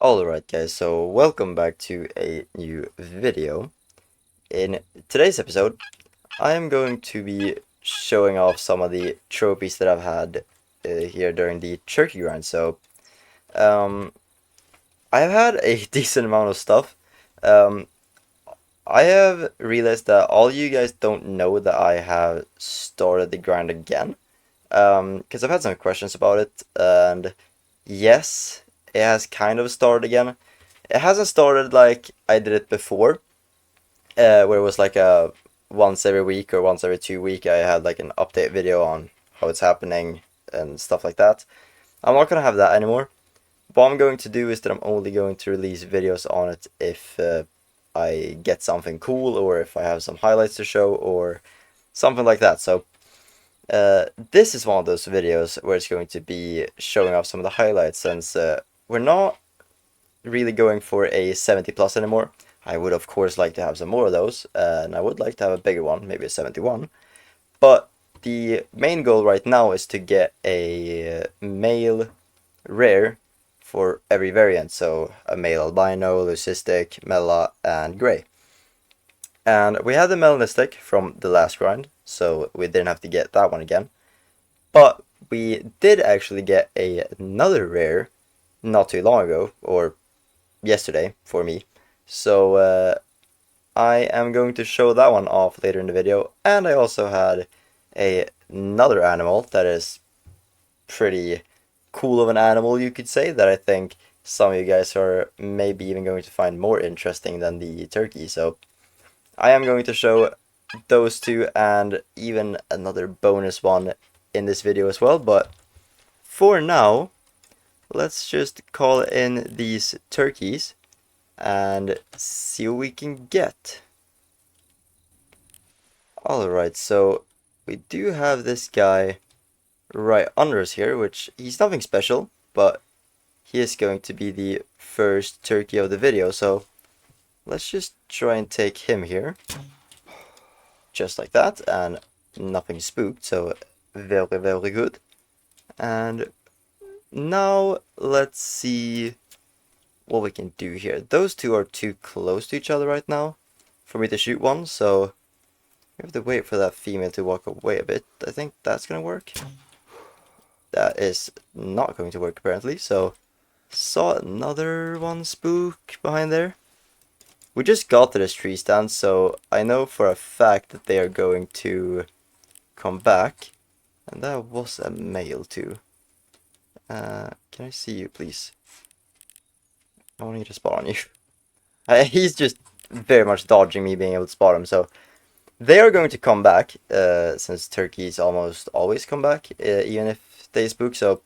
Alright guys, so welcome back to a new video. In today's episode, I am going to be showing off some of the trophies that I've had here during the turkey grind. Um, I've had a decent amount of stuff. Um, I have realized that all you guys don't know that I have started the grind again. Because I've had some questions about it, and yes, it has kind of started again. It hasn't started like I did it before, where it was like a once every week or once every 2 week I had like an update video on how it's happening and stuff like that. I'm not gonna have that anymore. What I'm going to do is that I'm only going to release videos on it if I get something cool or if I have some highlights to show or something like that. This is one of those videos where it's going to be showing off some of the highlights since we're not really going for a 70 plus anymore. I would of course like to have some more of those, and I would like to have a bigger one, maybe a 71. But the main goal right now is to get a male rare for every variant, so a male albino, leucistic, mela, and gray. And we had the melanistic from the last grind, so we didn't have to get that one again. But we did actually get another rare not too long ago, or yesterday for me. I am going to show that one off later in the video. And I also had another animal that is pretty cool of an animal, you could say, that I think some of you guys are maybe even going to find more interesting than the turkey. So I am going to show those two and even another bonus one in this video as well. But for now, let's just call in these turkeys and see what we can get. Alright, so we do have this guy right under us here, which he's nothing special, but he is going to be the first turkey of the video, so let's just try and take him here. Just like that, and nothing spooked, so very, very good. And now let's see what we can do here. Those two are too close to each other right now for me to shoot one, so we have to wait for that female to walk away a bit. I think that's gonna work. That is not going to work apparently, so saw another one spook behind there. We just got to this tree stand, so I know for a fact that they are going to come back. And that was a male too. Can I see you please? I want you to spot on you. He's just very much dodging me being able to spot him, so they are going to come back, since turkeys almost always come back, even if they spook, so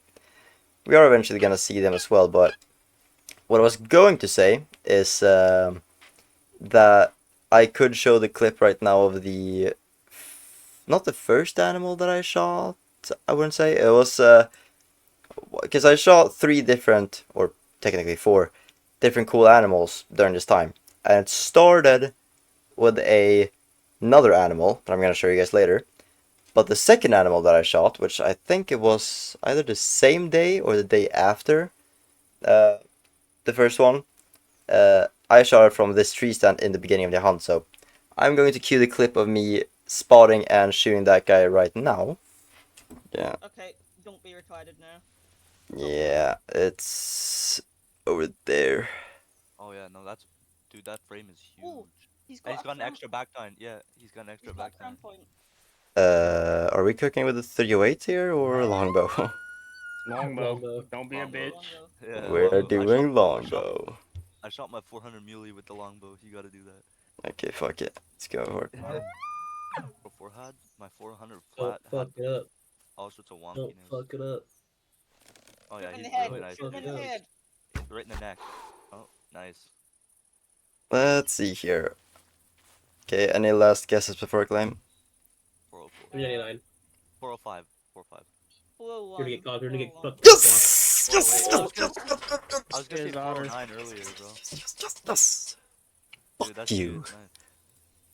we are eventually going to see them as well. But what I was going to say is that I could show the clip right now of the, not the first animal that I shot, I wouldn't say, it was, because I shot 3 different, or technically 4, different cool animals during this time, and it started with another animal that I'm going to show you guys later. But the second animal that I shot, which I think it was either the same day or the day after the first one, I shot it from this tree stand in the beginning of the hunt. So I'm going to cue the clip of me spotting and shooting that guy right now. Yeah. Okay, don't be retarded now. Yeah, it's over there. Oh yeah, no, dude, that frame is huge. Ooh, he's And got, he's got an extra back tine. Yeah, he's got an extra he's got back crown tine. point. Are we cooking with a 308 here or a longbow? Longbow. Don't be a Longbow. bitch. Yeah, We're I doing longbow. I shot my 400 muley with the longbow. You gotta do that. Okay, fuck it. Let's go for it. Before had my 400 Don't flat fuck had it up. all sorts of Don't wonkiness. fuck it up. Oh yeah, In he's the head, really Don't nice. fuck in it the up. head. Right in the neck. Oh, nice. Let's see here. Okay, any last guesses before I claim? 404. 399. 405. 405. Whoa, You're gonna get caught. You're gonna get fucked. Yes! Oh, wait, I was Yes! gonna say His honor. 409 earlier, bro. Yes! Dude, that's you. good.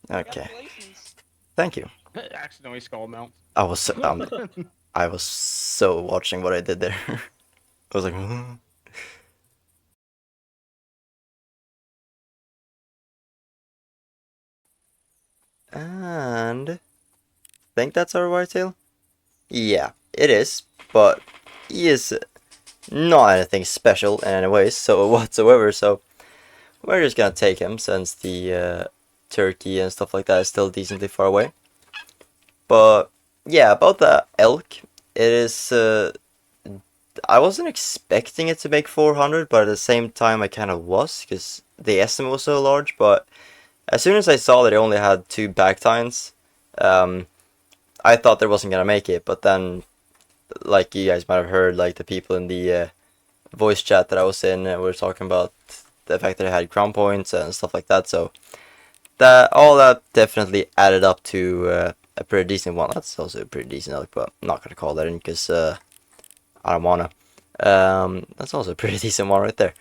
Nice. Okay, Congratulations. thank you. Accidentally skull mount. I was so watching what I did there. I was like, And I think that's our whitetail. Yeah, it is, but he is not anything special in any way so whatsoever, so we're just gonna take him since the turkey and stuff like that is still decently far away. But yeah, about the elk, it is I wasn't expecting it to make 400, but at the same time I kind of was, because the estimate was so large. But as soon as I saw that it only had 2 back tines, I thought there wasn't gonna make it. But then, like you guys might have heard, like the people in the voice chat that I was in were talking about the fact that it had crown points and stuff like that. So all that definitely added up to a pretty decent one. That's also a pretty decent elk, but I'm not gonna call that in because I don't wanna. That's also a pretty decent one right there.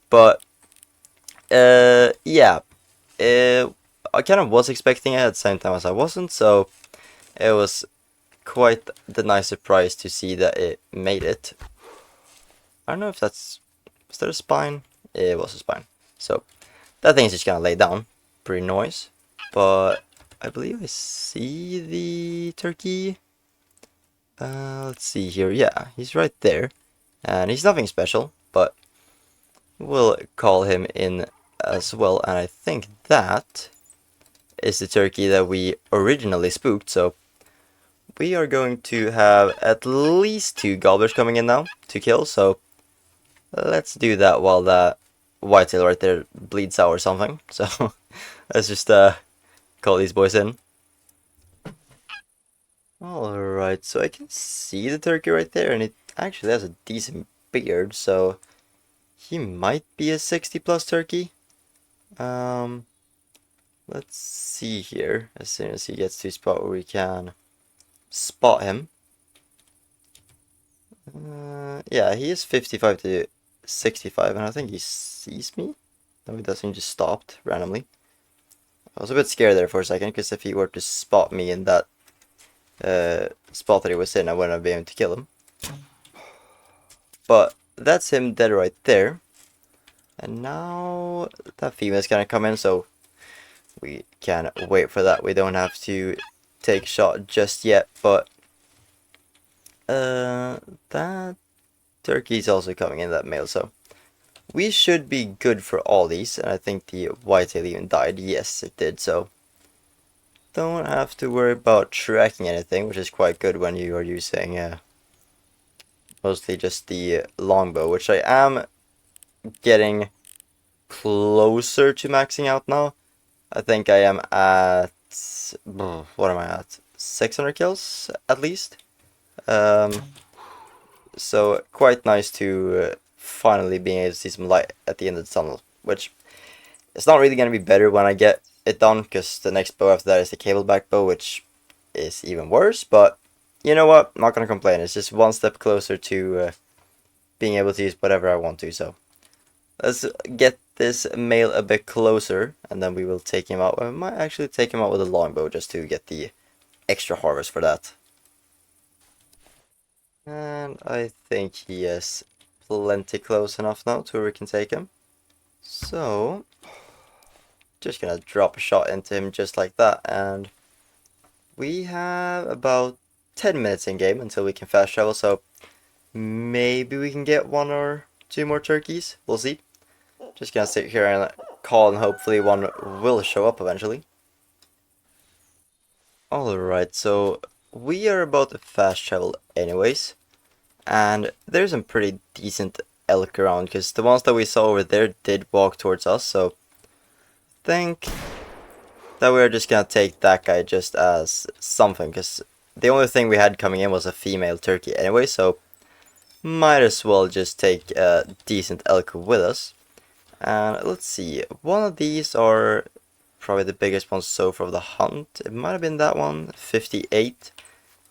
But yeah, I kind of was expecting it at the same time as I wasn't, so it was quite the nice surprise to see that it made it. I don't know if was that a spine? It was a spine. So that thing's just gonna lay down. Pretty nice. But I believe I see the turkey. Let's see here. Yeah, he's right there. And he's nothing special, but we'll call him in as well. And I think that is the turkey that we originally spooked. So we are going to have at least 2 gobblers coming in now to kill. So let's do that while that whitetail right there bleeds out or something. So let's just call these boys in. Alright, so I can see the turkey right there, and it actually has a decent beard, so he might be a 60+ turkey. Let's see here, as soon as he gets to a spot where we can spot him. Yeah, he is 55 to 65, and I think he sees me. No, he doesn't, he just stopped randomly. I was a bit scared there for a second, because if he were to spot me in that spot that he was in, I wouldn't be able to kill him. But that's him dead right there. And now that female's gonna come in, so we can wait for that. We don't have to take a shot just yet, but that turkey's also coming in, that male, so we should be good for all these. And I think the whitetail even died. Yes, it did, so don't have to worry about tracking anything, which is quite good when you are using mostly just the longbow, which I am getting closer to maxing out now. I think I am at, what am I at? 600 kills at least. So quite nice to finally being able to see some light at the end of the tunnel, which it's not really going to be better when I get it done, because the next bow after that is the cable back bow, which is even worse. But you know what, I'm not gonna complain. It's just one step closer to being able to use whatever I want to. So let's get this male a bit closer, and then we will take him out. I might actually take him out with a longbow just to get the extra harvest for that. And I think he is plenty close enough now to where we can take him. So just gonna drop a shot into him just like that, and we have about 10 minutes in game until we can fast travel, so maybe we can get 1 or 2 more turkeys. We'll see. Just gonna sit here and call, and hopefully one will show up eventually. Alright, so we are about to fast travel anyways, and there's some pretty decent elk around, because the ones that we saw over there did walk towards us, so think that we're just gonna take that guy just as something, because the only thing we had coming in was a female turkey anyway, so might as well just take a decent elk with us. And let's see, one of these are probably the biggest one so far of the hunt. It might have been that one, 58,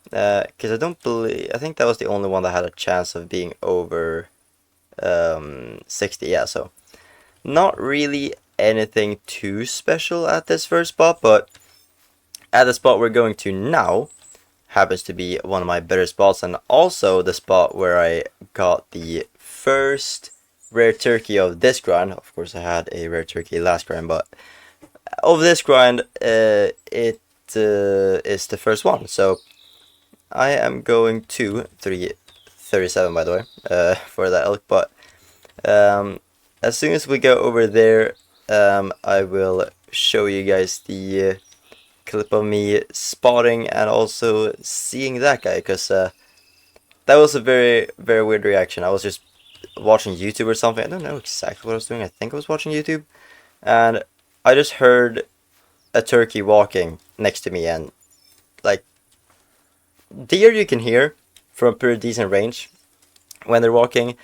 because I think that was the only one that had a chance of being over 60. Yeah, so not really anything too special at this first spot, but at the spot we're going to now happens to be one of my better spots, and also the spot where I got the first rare turkey of this grind. Of course I had a rare turkey last grind, but of this grind, it is the first one. So I am going to 337 by the way, for that elk. But as soon as we go over there, I will show you guys the clip of me spotting and also seeing that guy, because that was a very weird reaction. I was just watching YouTube or something. I don't know exactly what I was doing. I think I was watching YouTube, and I just heard a turkey walking next to me, and like, deer you can hear from pretty decent range when they're walking.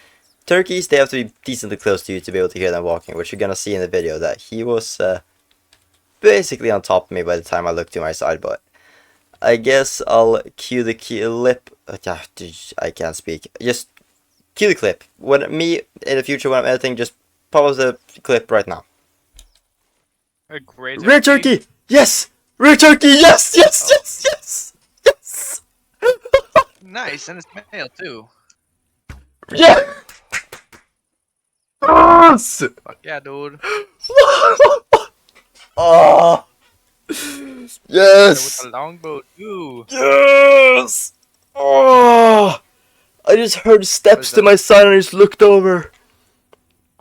Turkeys, they have to be decently close to you to be able to hear them walking, which you're gonna see in the video that he was basically on top of me by the time I looked to my side. But I guess I'll cue the clip. I can't speak. Just cue the clip. When me in the future when I'm editing, just pause the clip right now. A great Rare turkey! Yes! Rare turkey! Yes! Yes! Yes! Yes! Yes! Nice, and it's male too. Yeah! Yes! Fuck yeah, dude. Oh! With Yes! the longbow too. Yes! Oh! I just heard steps to my side and I just looked over.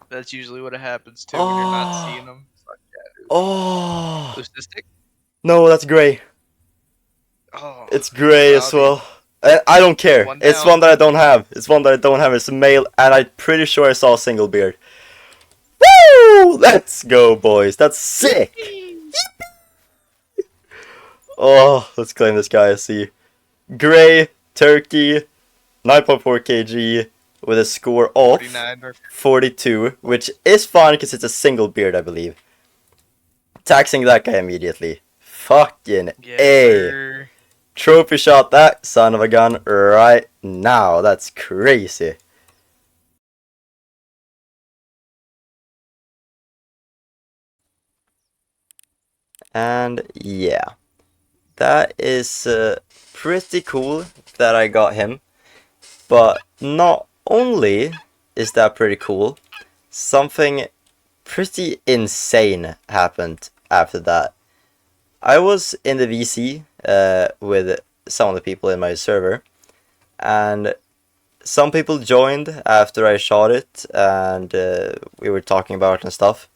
That's usually what happens too when you're not seeing them. Fuck yeah, dude. Oh! Leucistic? No, that's gray. Oh. It's gray as well. I don't care. One It's down. one that I don't have. It's one that I don't have. It's a male, and I'm pretty sure I saw a single beard. Woo! Let's go, boys. That's sick. Oh, let's claim this guy. See, gray turkey, 9.4 kg with a score of 49 or 42, which is fine because it's a single beard, I believe. Taxing that guy immediately. Fucking yeah. A. sir. Trophy shot that son of a gun right now. That's crazy. And yeah, that is pretty cool that I got him. But not only is that pretty cool, something pretty insane happened after that. I was in the VC with some of the people in my server, and some people joined after I shot it, and we were talking about it and stuff.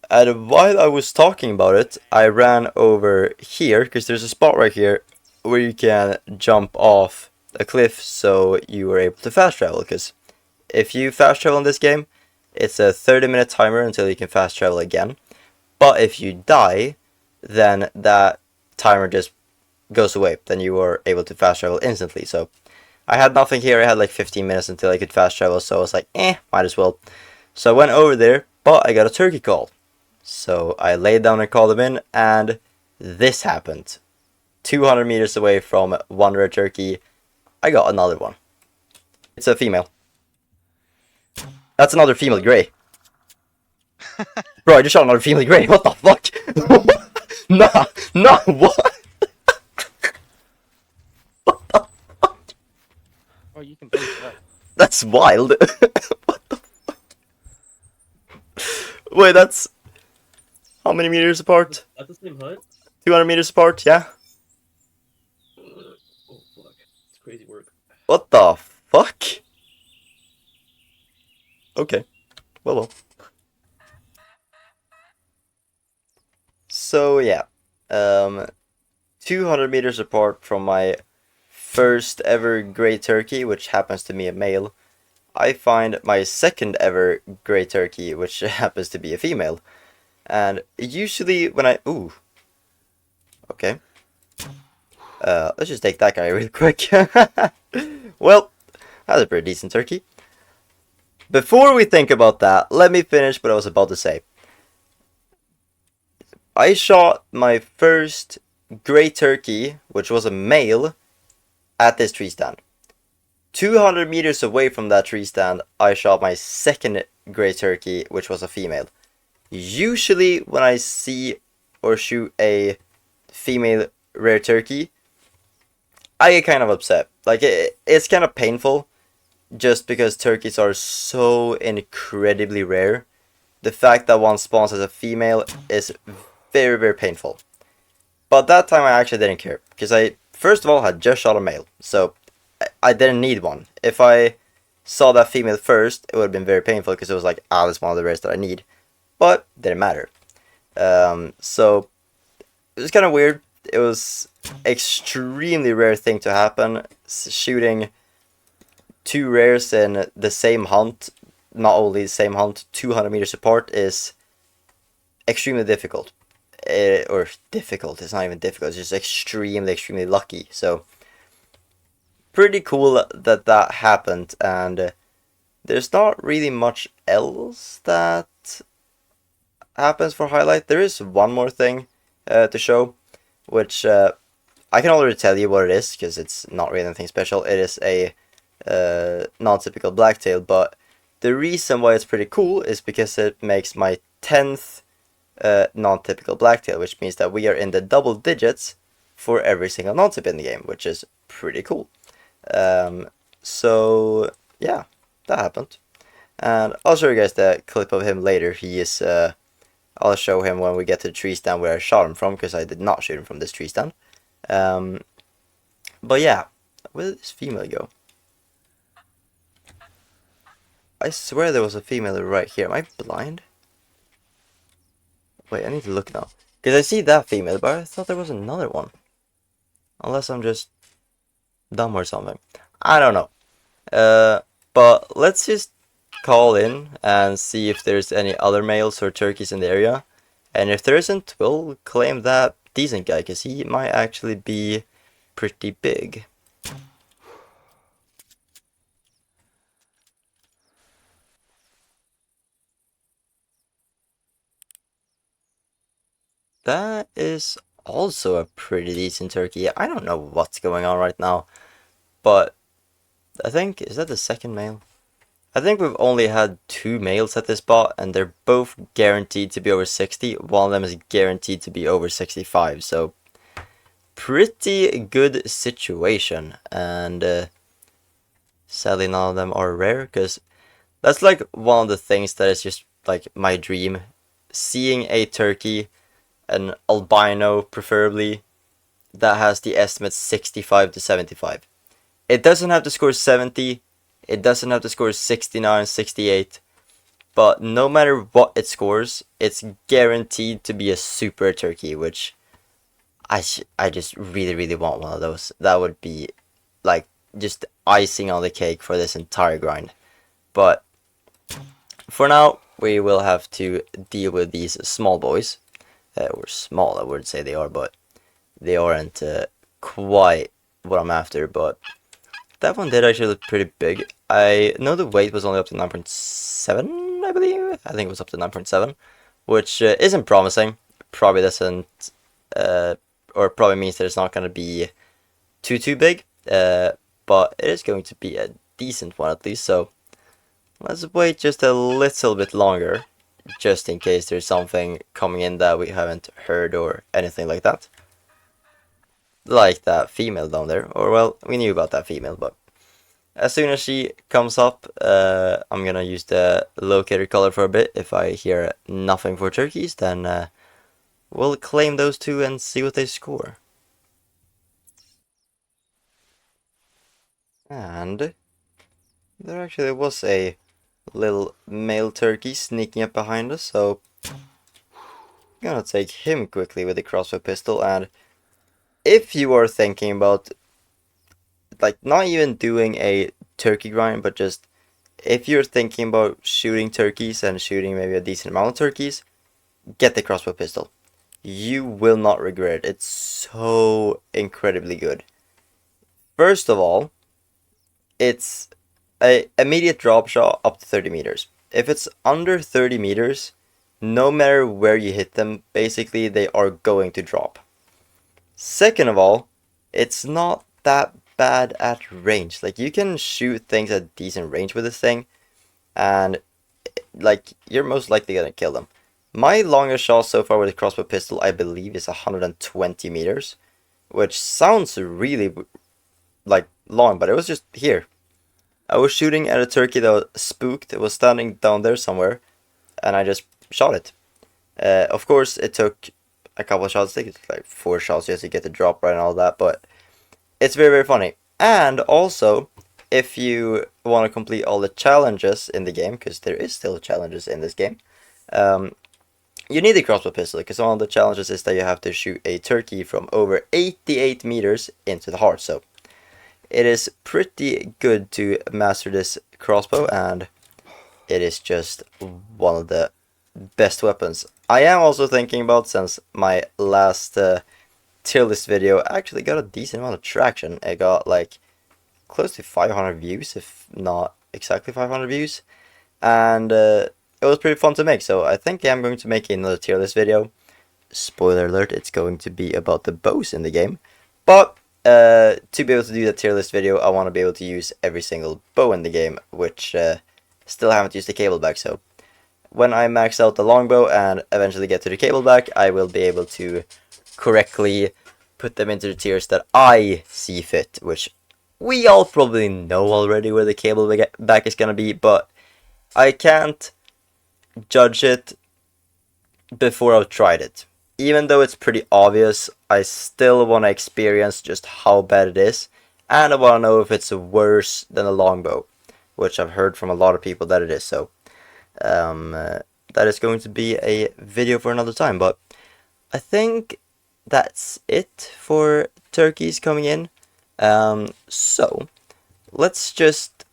And while I was talking about it, I ran over here, because there's a spot right here where you can jump off a cliff so you are able to fast travel. Because if you fast travel in this game, it's a 30-minute timer until you can fast travel again. But if you die, then that timer just goes away. Then you are able to fast travel instantly. So I had nothing here. I had like 15 minutes until I could fast travel. So I was like, might as well. So I went over there, but I got a turkey call. So I laid down and called him in, and this happened. 200 meters away from one rare turkey, I got another one. It's a female. That's another female gray. Bro, I just shot another female gray. What the fuck? Nah, what? Oh, you can post that. That's wild. What the fuck? Wait, that's... How many meters apart? At the same height? 200 meters apart, yeah? Oh fuck. It's crazy work. What the fuck? Okay. Well. So, yeah. 200 meters apart from my first ever gray turkey, which happens to be a male, I find my second ever gray turkey, which happens to be a female. And usually when I... Ooh. Okay. Let's just take that guy real quick. Well, that's a pretty decent turkey. Before we think about that, let me finish what I was about to say. I shot my first gray turkey, which was a male, at this tree stand. 200 meters away from that tree stand, I shot my second gray turkey, which was a female. Usually when I see or shoot a female rare turkey, I get kind of upset. Like, it's kind of painful, just because turkeys are so incredibly rare. The fact that one spawns as a female is very, very painful. But that time I actually didn't care, because I first of all had just shot a male, so I didn't need one. If I saw that female first, it would have been very painful, because it was like, ah, that's one of the rares that I need. But didn't matter. So it was kind of weird. It was extremely rare thing to happen. Shooting 2 rares in the same hunt, not only the same hunt, 200 meters apart is extremely difficult. Or difficult, it's not even difficult, it's just extremely lucky. So pretty cool that that happened, and there's not really much else that happens for highlight. There is one more thing to show, which I can already tell you what it is, because it's not really anything special. It is a non-typical blacktail, but the reason why it's pretty cool is because it makes my 10th non-typical blacktail, which means that we are in the double digits for every single non-tip in the game, which is pretty cool. So yeah, that happened, and I'll show you guys the clip of him later. He is I'll show him when we get to the tree stand where I shot him from, because I did not shoot him from this tree stand. But yeah, where did this female go? I swear there was a female right here. Am I blind? Wait, I need to look now, because I see that female, but I thought there was another one. Unless I'm just dumb or something. I don't know. But let's just call in and see if there's any other males or turkeys in the area. And if there isn't, we'll claim that decent guy, because he might actually be pretty big. That is also a pretty decent turkey. I don't know what's going on right now, but I think, is that the second male? I think we've only had 2 males at this spot, and they're both guaranteed to be over 60. One of them is guaranteed to be over 65, so pretty good situation. And sadly none of them are rare, because that's like one of the things that is just like my dream. Seeing a turkey, an albino preferably, that has the estimate 65 to 75. It doesn't have to score 70, it doesn't have to score 69, 68, but no matter what it scores, it's guaranteed to be a super turkey, which I just really want one of those. That would be like just icing on the cake for this entire grind. But for now, we will have to deal with these small boys. Or small, I wouldn't say they are, but they aren't quite what I'm after. But that one did actually look pretty big. I know the weight was only up to 9.7, I believe. I think it was up to 9.7, which isn't promising. Probably doesn't, or probably means that it's not going to be too big. But it is going to be a decent one at least. So let's wait just a little bit longer, just in case there's something coming in that we haven't heard or anything like that. Like that female down there. Or, well, we knew about that female, but as soon as she comes up, I'm gonna use the locator color for a bit. If I hear nothing for turkeys, then we'll claim those 2 and see what they score. And there actually was a little male turkey sneaking up behind us, so I'm gonna take him quickly with the crossbow pistol. And if you are thinking about like not even doing a turkey grind, but just if you're thinking about shooting turkeys and shooting maybe a decent amount of turkeys, get the crossbow pistol. You will not regret it. It's so incredibly good. First of all, it's a immediate drop shot up to 30 meters. If it's under 30 meters, no matter where you hit them, basically they are going to drop. Second of all, it's not that bad at range. Like, you can shoot things at decent range with this thing, and like you're most likely gonna kill them. My longest shot so far with a crossbow pistol, I believe, is 120 meters, which sounds really like long, but it was just here. I was shooting at a turkey that was spooked. It was standing down there somewhere, and I just shot it. Of course, it took a couple of shots. I think it's like 4 shots just to get the drop right and all that, but it's very, very funny. And also, if you want to complete all the challenges in the game, because there is still challenges in this game, you need a crossbow pistol, because one of the challenges is that you have to shoot a turkey from over 88 meters into the heart. So it is pretty good to master this crossbow, and it is just one of the best weapons. I am also thinking about, since my last tier list video actually got a decent amount of traction. It got like close to 500 views, if not exactly 500 views, and it was pretty fun to make. So I think I'm going to make another tier list video. Spoiler alert, it's going to be about the bows in the game, but to be able to do the tier list video, I want to be able to use every single bow in the game, which still haven't used the cable back. So when I max out the longbow and eventually get to the cable back, I will be able to correctly put them into the tiers that I see fit, which we all probably know already where the cable back is gonna be, but I can't judge it before I've tried it. Even though it's pretty obvious, I still want to experience just how bad it is, and I want to know if it's worse than a longbow, which I've heard from a lot of people that it is. So that is going to be a video for another time, but I think that's it for turkeys coming in. So let's just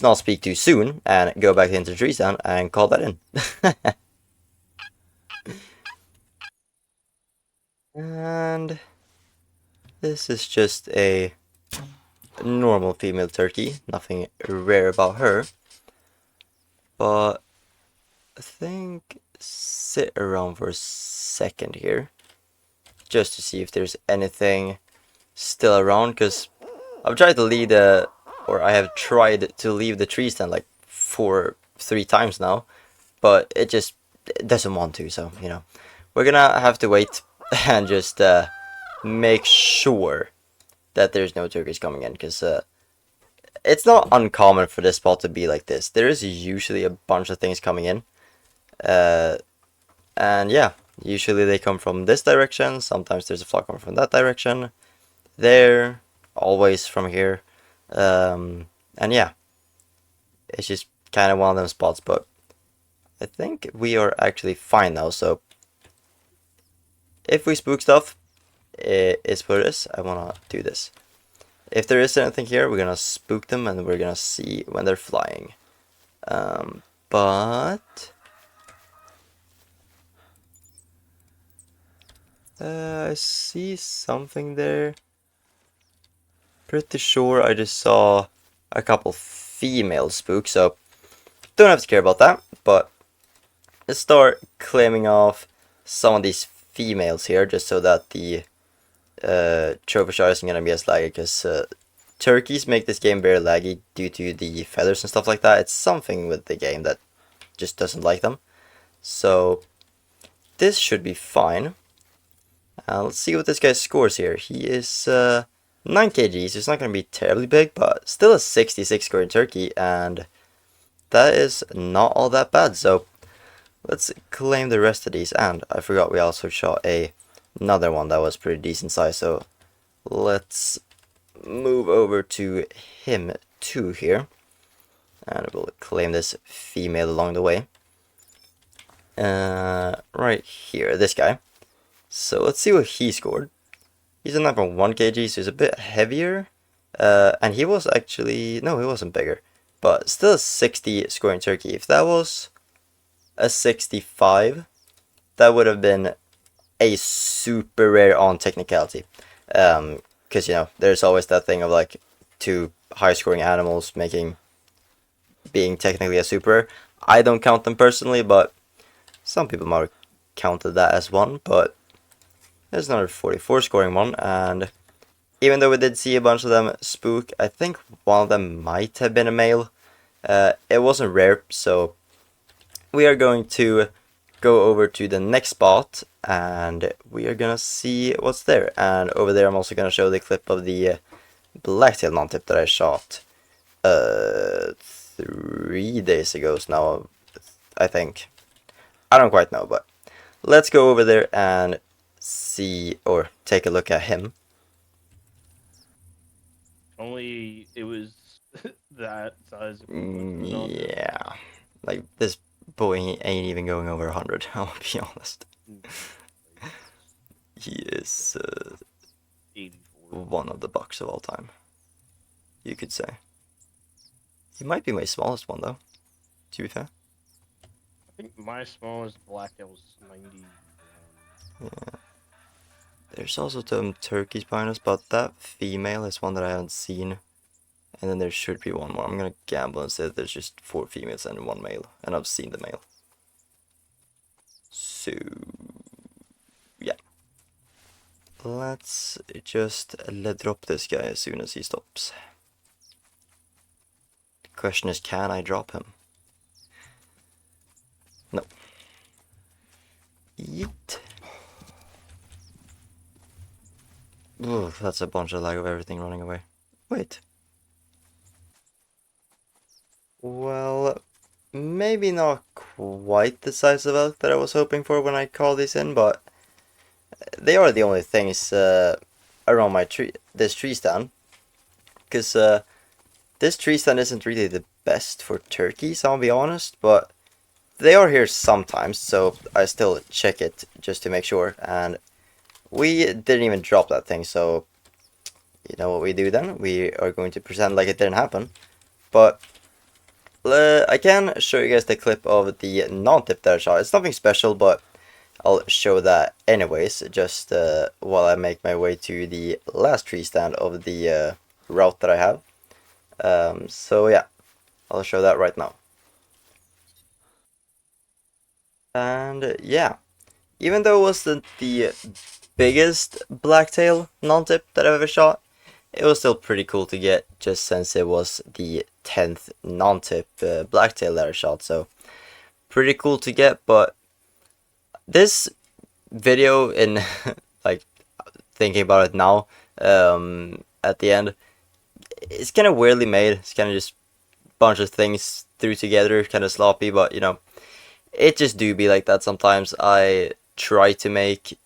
not speak too soon and go back into the tree stand and call that in. And this is just a normal female turkey, nothing rare about her, but I think sit around for a second here just to see if there's anything still around, because I've tried to leave I have tried to leave the tree stand like 3 times now, but it doesn't want to. So, you know, we're gonna have to wait and just make sure that there's no turkeys coming in, because it's not uncommon for this spot to be like this. There is usually a bunch of things coming in, and yeah, usually they come from this direction. Sometimes there's a flock coming from that direction. There, always from here. And yeah, it's just kind of one of them spots, but I think we are actually fine now. So if we spook stuff, it is what it is. I want to do this. If there is anything here, we're gonna spook them and we're gonna see when they're flying. But I see something there. Pretty sure I just saw a couple female spooks, so don't have to care about that. But let's start claiming off some of these females here, just so that the trophy shot isn't gonna be as laggy, because turkeys make this game very laggy due to the feathers and stuff like that. It's something with the game that just doesn't like them. So this should be fine. Let's see what this guy scores here. He is 9 kg, so it's not going to be terribly big, but still a 66 scoring turkey, and that is not all that bad. So let's claim the rest of these, and I forgot we also shot another one that was pretty decent size, so let's move over to him too here, and we'll claim this female along the way. Right here, this guy. So let's see what he scored. He's a 9.1 kg, so he's a bit heavier. And he was actually... no, he wasn't bigger. But still a 60 scoring turkey. If that was a 65, that would have been a super rare on technicality. Because, you know, there's always that thing of like 2 high scoring animals being technically a super rare. I don't count them personally, but some people might have counted that as one. But there's another 44 scoring one, and even though we did see a bunch of them spook, I think one of them might have been a male. It wasn't rare, so we are going to go over to the next spot, and we are gonna see what's there. And over there I'm also gonna show the clip of the blacktail non-tip that I shot 3 days ago now, I think. I don't quite know, but let's go over there and see or take a look at him. Only it was that size. equivalent to the Yeah, like this boy ain't even going over 100. I'll be honest. He is 84. one of the bucks of all time, you could say. He might be my smallest one though, to be fair. I think my smallest blacktail was 90. Yeah. There's also some turkeys behind us, but that female is one that I haven't seen. And then there should be one more. I'm gonna gamble and say that there's just 4 females and 1 male, and I've seen the male. So yeah. Let's just let drop this guy as soon as he stops. The question is, can I drop him? No. Yeet. Ooh, that's a bunch of lag of everything running away. Wait. Well, maybe not quite the size of elk that I was hoping for when I called these in, but they are the only things around my this tree stand. Because this tree stand isn't really the best for turkeys, I'll be honest, but they are here sometimes, so I still check it just to make sure. And we didn't even drop that thing, so you know what we do then? We are going to pretend like it didn't happen. But I can show you guys the clip of the non-tip that I shot. It's nothing special, but I'll show that anyways, just while I make my way to the last tree stand of the route that I have. So yeah, I'll show that right now. And yeah, even though it wasn't the biggest blacktail non-tip that I've ever shot, it was still pretty cool to get, just since it was the 10th non-tip blacktail that I shot, so pretty cool to get. But this video, in like thinking about it now, at the end, it's kind of weirdly made. It's kind of just a bunch of things threw together, kind of sloppy, but you know, it just do be like that sometimes. I try to make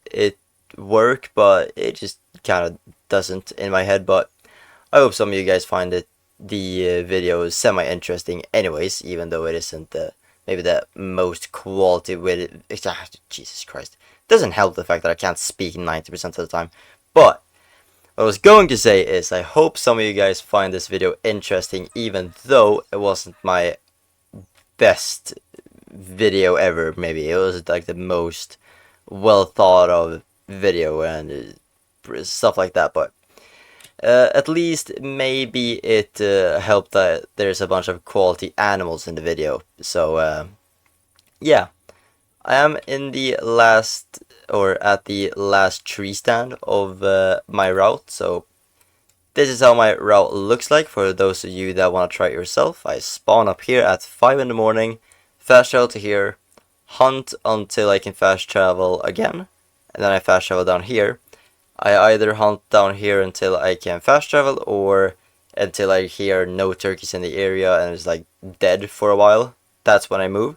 it work, but it just kind of doesn't in my head. But I hope some of you guys find the video semi-interesting anyways, even though it isn't maybe the most quality with it. Jesus Christ, doesn't help the fact that I can't speak 90% of the time. But what I was going to say is, I hope some of you guys find this video interesting, even though it wasn't my best video ever. Maybe it was like the most well thought of video and stuff like that, but at least maybe it helped that there's a bunch of quality animals in the video. So yeah, I am in the last, or at the last tree stand of my route. So this is how my route looks like for those of you that want to try it yourself. I spawn up here at 5 in the morning, fast travel to here, hunt until I can fast travel again, and then I fast travel down here. I either hunt down here until I can fast travel, or until I hear no turkeys in the area and it's like dead for a while. That's when I move.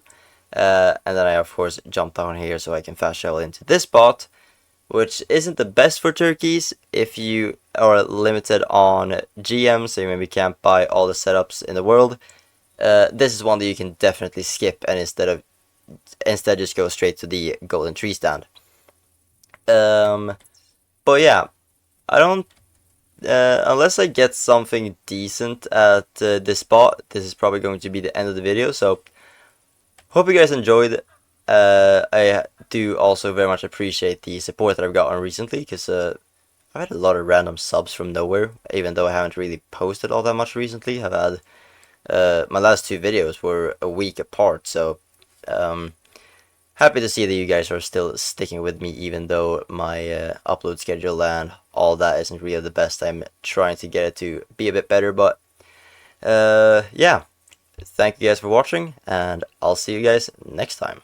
And then I of course jump down here so I can fast travel into this spot, which isn't the best for turkeys if you are limited on GM, so you maybe can't buy all the setups in the world. This is one that you can definitely skip, and instead just go straight to the golden tree stand. But yeah, I don't, unless I get something decent at this spot, this is probably going to be the end of the video. So hope you guys enjoyed. I do also very much appreciate the support that I've gotten recently, because I've had a lot of random subs from nowhere, even though I haven't really posted all that much recently. I've had my last 2 videos were a week apart, so happy to see that you guys are still sticking with me, even though my upload schedule and all that isn't really the best. I'm trying to get it to be a bit better, but yeah, thank you guys for watching, and I'll see you guys next time.